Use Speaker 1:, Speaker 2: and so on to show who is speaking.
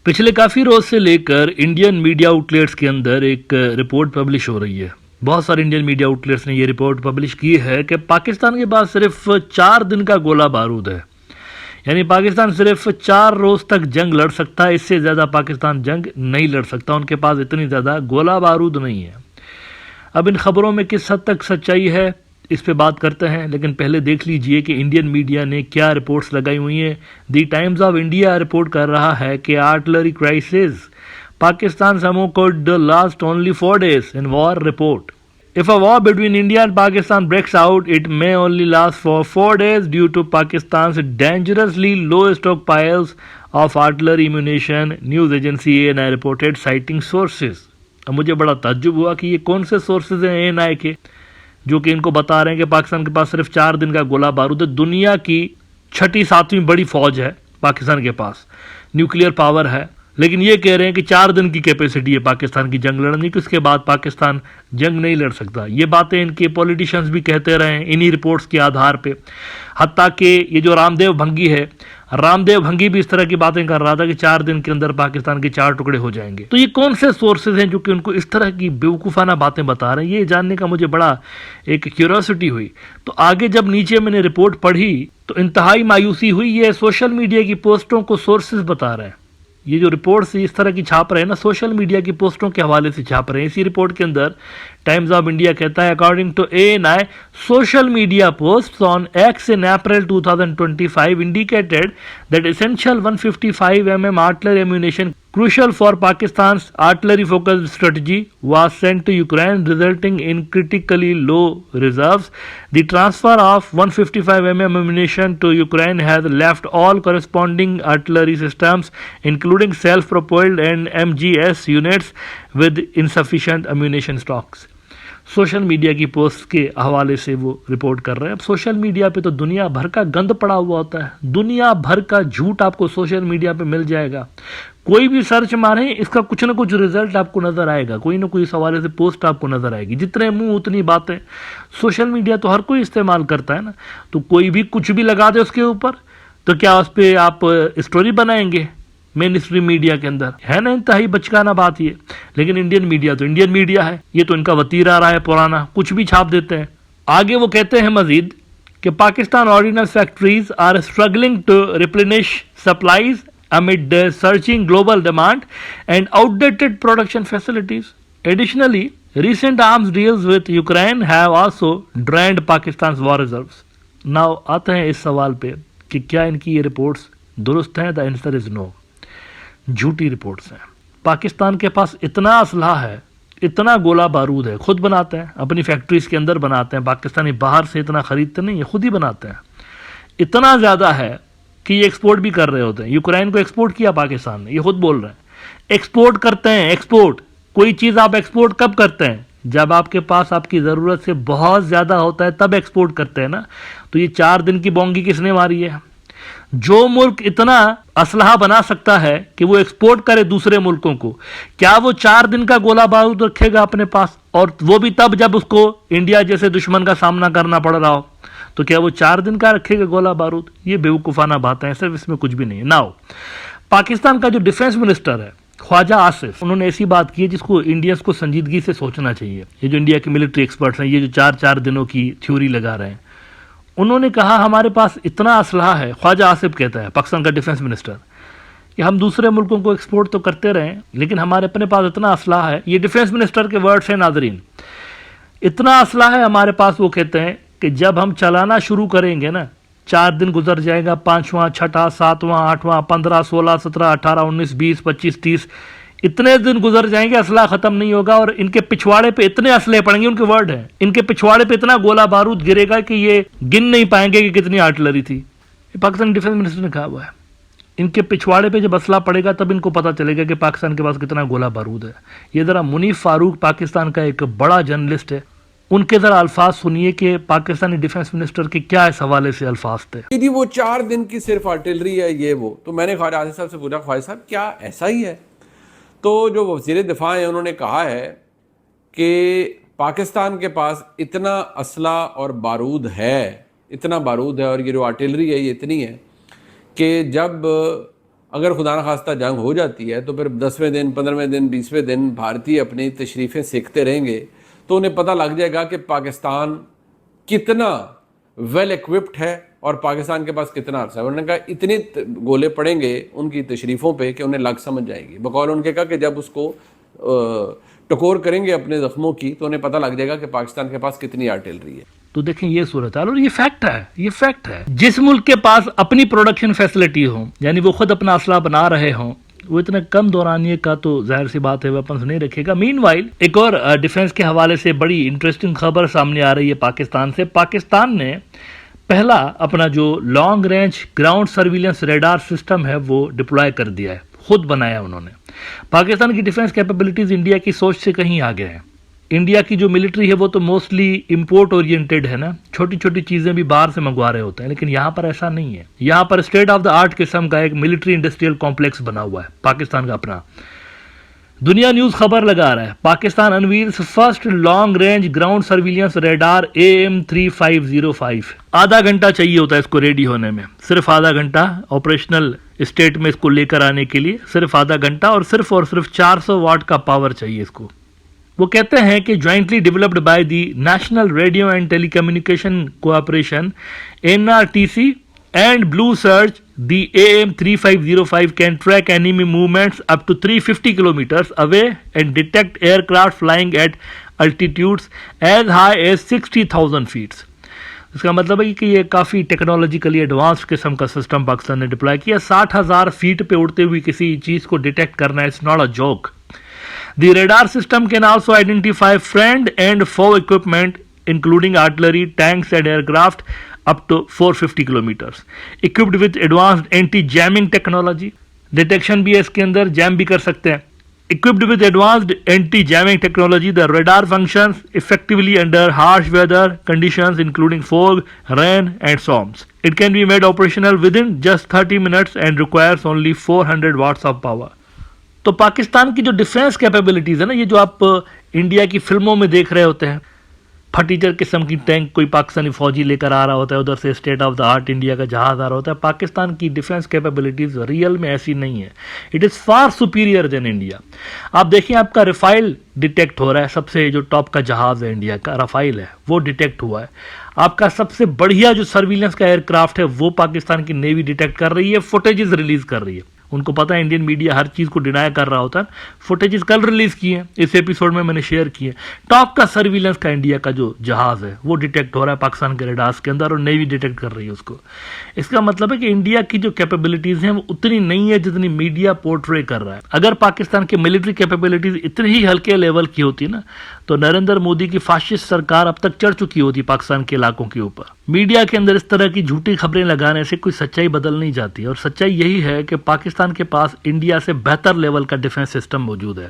Speaker 1: पिछले काफ़ी रोज से लेकर इंडियन मीडिया आउटलेट्स के अंदर एक रिपोर्ट पब्लिश हो रही है। बहुत सारे इंडियन मीडिया आउटलेट्स ने ये रिपोर्ट पब्लिश की है कि पाकिस्तान के पास सिर्फ 4 दिन का गोला बारूद है। यानी पाकिस्तान सिर्फ 4 रोज तक जंग लड़ सकता है, इससे ज़्यादा पाकिस्तान जंग नहीं लड़ सकता। उनके पास इतनी ज़्यादा गोला बारूद नहीं है। अब इन खबरों में किस हद तक सच्चाई है, इस पे बात करते हैं, लेकिन पहले देख लीजिए कि इंडियन मीडिया ने क्या रिपोर्ट्स लगाई हुई हैं। दी टाइम्स ऑफ इंडिया रिपोर्ट कर रहा है कि आर्टिलरी क्राइसिस पाकिस्तान समो could last only 4 days in war report. If a war between India and Pakistan breaks out, it may only last for 4 days due to Pakistan's dangerously low stockpiles of artillery ammunition, news agency ANI reported citing sources. अब मुझे बड़ा ताज्जुब हुआ कि ये कौन से sources हैं ANI के जो कि इनको बता रहे हैं कि पाकिस्तान के पास सिर्फ 4 दिन का गोला बारूद है। दुनिया की 6ठी-7वीं बड़ी फौज है पाकिस्तान के पास, न्यूक्लियर पावर है, लेकिन ये कह रहे हैं कि 4 दिन की कैपेसिटी है पाकिस्तान की जंग लड़ने की, उसके बाद पाकिस्तान जंग नहीं लड़ सकता। ये बातें इनके पॉलिटिशियंस भी कहते रहे हैं इन्हीं रिपोर्ट्स के आधार पे। हत्ता कि ये जो रामदेव भंगी है, रामदेव भंगी भी इस तरह की बातें कर रहा था कि 4 दिन के अंदर पाकिस्तान के 4 टुकड़े हो जाएंगे। तो ये कौन से सोर्सेज हैं जो कि उनको इस तरह की बेवकूफ़ाना बातें बता रहे हैं, ये जानने का मुझे बड़ा एक क्यूरियोसिटी हुई। तो आगे जब नीचे मैंने रिपोर्ट पढ़ी तो इंतहाई मायूसी हुई। ये सोशल मीडिया की पोस्टों को सोर्सेज बता रहे हैं। ये जो रिपोर्ट्स इस तरह की छाप रहे हैं ना, सोशल मीडिया की पोस्टों के हवाले से छाप रहे हैं। इसी रिपोर्ट के अंदर टाइम्स ऑफ इंडिया कहता है, according to ANI, social media post on X in April 2025 indicated that essential 155 mm artillery ammunition crucial for Pakistan's artillery-focused strategy was sent to Ukraine, resulting in critically low reserves. The transfer of 155 mm ammunition to Ukraine has left all corresponding artillery systems, including self-propelled and MGS units, with insufficient ammunition stocks. Social media की post के हवाले से वो report कर रहे हैं। अब social media पे तो दुनिया भर का गंद पड़ा हुआ होता है, दुनिया भर का झूठ आपको सोशल मीडिया पे मिल जाएगा। कोई भी सर्च मारें, इसका कुछ ना कुछ रिजल्ट आपको नजर आएगा, कोई ना कोई इस हवाले से पोस्ट आपको नजर आएगी। जितने मुंह उतनी बातें। सोशल मीडिया तो हर कोई इस्तेमाल करता है ना, तो कोई भी कुछ भी लगा दे उसके ऊपर, तो क्या उस पर आप स्टोरी बनाएंगे मेन स्ट्रीम मीडिया के अंदर? है ना इंतहाई बचकाना बात ये। लेकिन इंडियन मीडिया तो इंडियन मीडिया है, ये तो इनका वतीरा रहा है पुराना, कुछ भी छाप देते हैं। आगे वो कहते हैं मजीद कि Pakistan ordnance factories are struggling to replenish supplies amid surging global demand and outdated production facilities. Additionally, recent arms deals with Ukraine have also drained Pakistan's war reserves. Now आते हैं इस सवाल पे कि क्या इनकी ये रिपोर्ट्स दुरुस्त हैं? The answer is no. झूठी रिपोर्ट्स हैं। पाकिस्तान के पास इतना असलहा है, इतना गोला बारूद है, खुद बनाते हैं, अपनी फैक्ट्रीज के अंदर बनाते हैं। पाकिस्तानी बाहर से इतना खरीदते नहीं है, खुद ही बनाते हैं। इतना ज़्यादा है कि ये एक्सपोर्ट भी कर रहे होते हैं। यूक्रेन को एक्सपोर्ट किया पाकिस्तान ने, ये खुद बोल रहे हैं। एक्सपोर्ट करते हैं, एक्सपोर्ट। कोई चीज़ आप एक्सपोर्ट कब करते हैं? जब आपके पास आपकी ज़रूरत से बहुत ज़्यादा होता है, तब एक्सपोर्ट करते हैं ना। तो ये 4 दिन की बोंगी किसने मारी है? जो मुल्क इतना असलहा बना सकता है कि वो एक्सपोर्ट करे दूसरे मुल्कों को, क्या वो 4 दिन का गोला बारूद रखेगा अपने पास? और वो भी तब जब उसको इंडिया जैसे दुश्मन का सामना करना पड़ रहा हो। तो क्या वो 4 दिन का रखेगा गोला बारूद? ये बेवकूफ़ाना बातें हैं, सिर्फ इसमें कुछ भी नहीं है। नाउ पाकिस्तान का जो डिफेंस मिनिस्टर है ख्वाजा आसिफ, उन्होंने ऐसी बात की है जिसको इंडियंस को संजीदगी से सोचना चाहिए। ये जो इंडिया के मिलिट्री एक्सपर्ट्स हैं, ये जो 4-4 दिनों की थ्योरी लगा रहे हैं, उन्होंने कहा हमारे पास इतना असलहा है। ख्वाजा आसिफ कहता है, पाकिस्तान का डिफेंस मिनिस्टर, कि हम दूसरे मुल्कों को एक्सपोर्ट तो करते रहें, लेकिन हमारे अपने पास इतना असलहा है। ये डिफेंस मिनिस्टर के वर्ड्स हैं नाजरीन। इतना असलहा है हमारे पास, वो कहते हैं कि जब हम चलाना शुरू करेंगे ना, 4 दिन गुजर जाएगा, 5वां, 6ठा, 7वां, 8वां, 15, 16, 17, 18, 19, 20, 25, 30, इतने दिन गुजर जाएंगे, असला खत्म नहीं होगा। और इनके पिछवाड़े पे इतने असले पड़ेंगे, उनके वर्ड हैं, इनके पिछवाड़े पे इतना गोला बारूद गिरेगा कि ये गिन नहीं पाएंगे कि कितनी आर्टिलरी थी। पाकिस्तान डिफेंस मिनिस्टर ने कहा हुआ है। इनके पिछवाड़े पे जब असला पड़ेगा तब इनको पता चलेगा कि पाकिस्तान के पास कितना गोला बारूद है। ये ज़रा मुनीफ फारूक, पाकिस्तान का एक बड़ा जर्नलिस्ट है, उनके ज़रा अल्फाज सुनिए कि पाकिस्तानी डिफेंस मिनिस्टर के क्या इस हवाले से अल्फाज थे।
Speaker 2: यदि वो 4 दिन की सिर्फ आर्टिलरी है ये वो, तो मैंने ख्वाजा आसिफ साहब से पूछा, ख्वाजा साहब क्या ऐसा ही है? तो जो वज़ीर दिफा है उन्होंने कहा है कि पाकिस्तान के पास इतना असला और बारूद है, इतना बारूद है और ये जो आर्टिलरी है ये इतनी है कि जब अगर खुदा न खास्ता जंग हो जाती है तो फिर 10वें दिन, 15वें दिन, 20वें दिन भारतीय अपनी तशरीफ़ें सीखते रहेंगे तो उन्हें पता लग जाएगा कि पाकिस्तान कितना वेल इक्विप्ड है और पाकिस्तान के पास कितना अर्सा है। उन्होंने कहा इतने गोले पड़ेंगे उनकी तशरीफ़ों पे कि उन्हें लग समझ जाएगी। बकौल उनके कहा कि जब उसको टकोर करेंगे अपने ज़ख्मों की तो उन्हें पता लग जाएगा कि पाकिस्तान के पास कितनी आर्टिलरी है।
Speaker 1: तो देखें ये सूरत हाल, और ये फैक्ट है। जिस मुल्क के पास अपनी प्रोडक्शन फैसिलिटी हो, यानी वो खुद अपना असला बना रहे हों, वो इतना कम दौरानिए का तो जाहिर सी बात है वेपन्स नहीं रखेगा। मीनवाइल एक और डिफेंस के हवाले से बड़ी इंटरेस्टिंग खबर सामने आ रही है पाकिस्तान से। पाकिस्तान ने पहला अपना जो long range ground surveillance radar system है वो डिप्लॉय कर दिया है, खुद बनाया उन्होंने। पाकिस्तान की डिफेंस कैपेबिलिटीज इंडिया की सोच से कहीं आगे हैं। इंडिया की जो मिलिट्री है वो तो मोस्टली इंपोर्ट ओरिएंटेड है ना, छोटी छोटी चीजें भी बाहर से मंगवा रहे होते हैं, लेकिन यहाँ पर ऐसा नहीं है। यहाँ पर स्टेट ऑफ द आर्ट किस्म का एक मिलिट्री इंडस्ट्रियल कॉम्प्लेक्स बना हुआ है पाकिस्तान का अपना। दुनिया न्यूज खबर लगा रहा है, Pakistan unveils first long range ground surveillance radar AM3505। आधा घंटा चाहिए होता है इसको रेडी होने में, सिर्फ आधा घंटा। ऑपरेशनल स्टेट में इसको लेकर आने के लिए सिर्फ आधा घंटा और सिर्फ 400 वाट का पावर चाहिए इसको। वो कहते हैं कि jointly developed by the national radio and telecommunication cooperation NRTC and Blue Surge, the AM3505 can track enemy movements up to 350 kilometers away and detect aircraft flying at altitudes as high as 60,000 feet. इसका मतलब है कि ये काफ़ी technologically advance किस्म का system Pakistan ने deploy किया। 60,000 फीट पे उड़ते हुए किसी चीज़ को डिटेक्ट करना, it's not a joke. The radar system can also identify friend and foe equipment including artillery, tanks and aircraft up to 450 kilometers. Equipped with advanced anti-jamming technology. Detection भी है इसके अंदर, जैम भी कर सकते हैं। Equipped with advanced anti-jamming technology, the radar functions effectively under harsh weather conditions including fog, rain and storms. It can be made operational within just 30 minutes and requires only 400 watts of power. तो पाकिस्तान की जो defence capabilities है ना, ये जो आप India की फिल्मों में देख रहे होते हैं, फटीचर किस्म की टैंक कोई पाकिस्तानी फौजी लेकर आ रहा होता है, उधर से state of the art India का जहाज़ आ रहा होता है, पाकिस्तान की डिफेंस कैपेबिलिटीज़ रियल में ऐसी नहीं है। It is far superior than India. आप देखिए आपका रफ़ाइल डिटेक्ट हो रहा है, सबसे जो टॉप का जहाज़ है इंडिया का रफ़ाइल है, वो डिटेक्ट हुआ है। आपका सबसे बढ़िया जो सर्विलेंस का एयरक्राफ्ट है वो पाकिस्तान की नेवी डिटेक्ट कर रही है, फुटेजेस रिलीज़ कर रही है। उनको पता है इंडियन मीडिया हर चीज़ को डिनाई कर रहा होता है। फुटेजेस कल रिलीज़ किए हैं, इस एपिसोड में मैंने शेयर किए। टॉप का सर्विलेंस का इंडिया का जो जहाज़ है वो डिटेक्ट हो रहा है पाकिस्तान के रेडार्स के अंदर और नेवी डिटेक्ट कर रही है उसको। इसका मतलब है कि इंडिया की जो कैपेबिलिटीज़ हैं वो उतनी नहीं है जितनी मीडिया पोर्ट्रे कर रहा है। अगर पाकिस्तान की मिलिट्री कैपेबिलिटीज़ इतनी ही हल्के लेवल की होती ना तो नरेंद्र मोदी की फाशिस्ट सरकार अब तक चढ़ चुकी होती पाकिस्तान के इलाकों के ऊपर। मीडिया के अंदर इस तरह की झूठी खबरें लगाने से कोई सच्चाई बदल नहीं जाती, और सच्चाई यही है कि पाकिस्तान के पास इंडिया से बेहतर लेवल का डिफेंस सिस्टम मौजूद है।